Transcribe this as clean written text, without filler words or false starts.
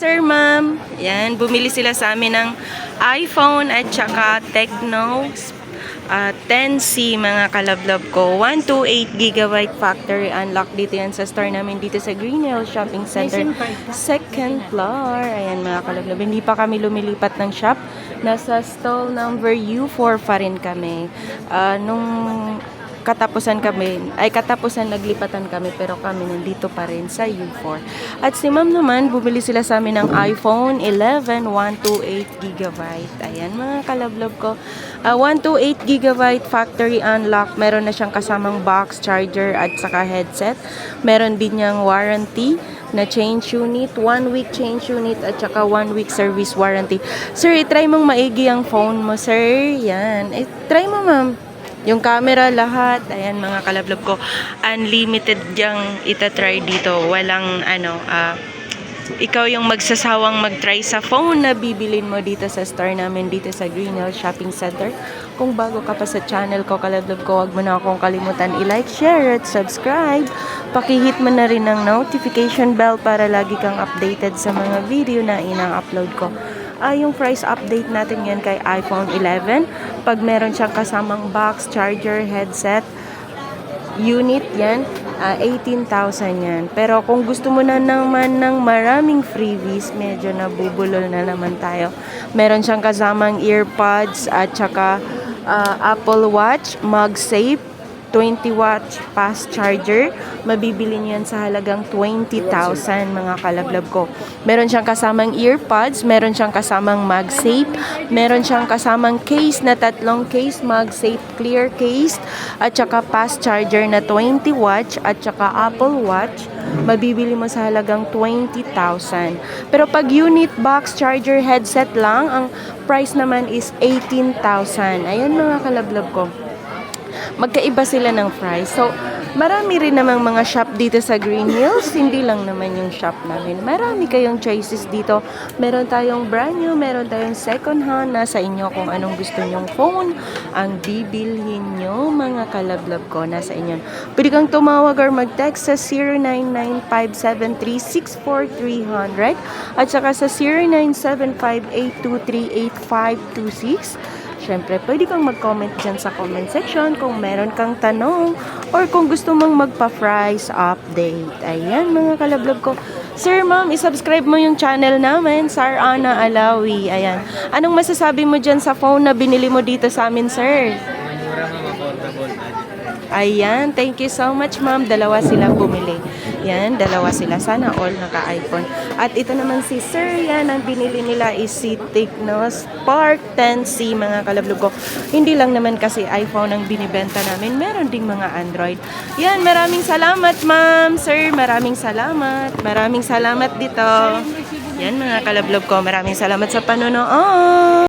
Sir, ma'am. Yan, bumili sila sa amin ng iPhone at saka Tecno 10C mga kalablab ko. 128GB factory unlock dito yan sa store namin dito sa Green Hill Shopping Center. Second floor. Ayan mga kalablab. Hindi pa kami lumilipat ng shop. Nasa stall number U4 pa rin kami. Nung katapusan naglipatan kami pero kami nandito pa rin sa U4. At si ma'am naman, bumili sila sa amin ng iPhone 11 128GB. Ayan mga kalablog ko. 128GB factory unlock. Meron na siyang kasamang box, charger at saka headset. Meron din niyang warranty na change unit, 1 week change unit at saka 1 week service warranty. Sir, try mong maigi ang phone mo, sir. Yan. Try mo, ma'am. Yung camera, lahat. Ayan, mga kalablog ko. Unlimited diyang itatry dito. Walang, ikaw yung magsasawang mag-try sa phone na bibilin mo dito sa store namin, dito sa Green Hill Shopping Center. Kung bago ka pa sa channel ko, kalablog ko, huwag mo na akong kalimutan i-like, share, at subscribe. Pakihit mo na rin ang notification bell para lagi kang updated sa mga video na ina-upload ko. Yung price update natin yan kay iPhone 11. Pag meron siyang kasamang box, charger, headset, unit yan, 18,000 yan. Pero kung gusto mo na naman ng maraming freebies, medyo nabubulol na naman tayo. Meron siyang kasamang earpods at saka Apple Watch, MagSafe, 20-watt fast charger. Mabibili niyo yan sa halagang 20,000 mga kalablab ko. Meron siyang kasamang earpods, meron siyang kasamang MagSafe, meron siyang kasamang case na 3 case, MagSafe clear case, at saka fast charger na 20 watts at saka Apple Watch. Mabibili mo sa halagang 20,000. Pero pag unit box charger headset lang, ang price naman is 18,000. Ayan mga kalablab ko. Magkaiba sila ng price. So, marami rin namang mga shop dito sa Green Hills. Hindi lang naman yung shop namin. Marami kayong choices dito. Meron tayong brand new, meron tayong second hand. Nasa inyo kung anong gusto nyong phone ang bibilhin nyo, mga kalablab ko. Nasa inyo. Pwede kang tumawag or mag-text sa 09957364,300 at saka sa 097582385526. Siyempre, pwede kang mag-comment dyan sa comment section kung meron kang tanong or kung gusto mong magpa-price update. Ayan, mga kalablog ko. Sir, ma'am, isubscribe mo yung channel namin, Sir Ana Alawi. Ayan. Anong masasabi mo dyan sa phone na binili mo dito sa amin, sir? Ayan, thank you so much, ma'am. Dalawa silang bumili. Yan, dalawa sila. Sana all naka-iPhone. At ito naman si Sir, yan, ang binili nila is si Tecno Spark 10C, mga kalablog ko. Hindi lang naman kasi iPhone ang binibenta namin. Meron ding mga Android. Yan, maraming salamat, ma'am. Sir, maraming salamat. Maraming salamat dito. Yan, mga kalablog ko. Maraming salamat sa panonood.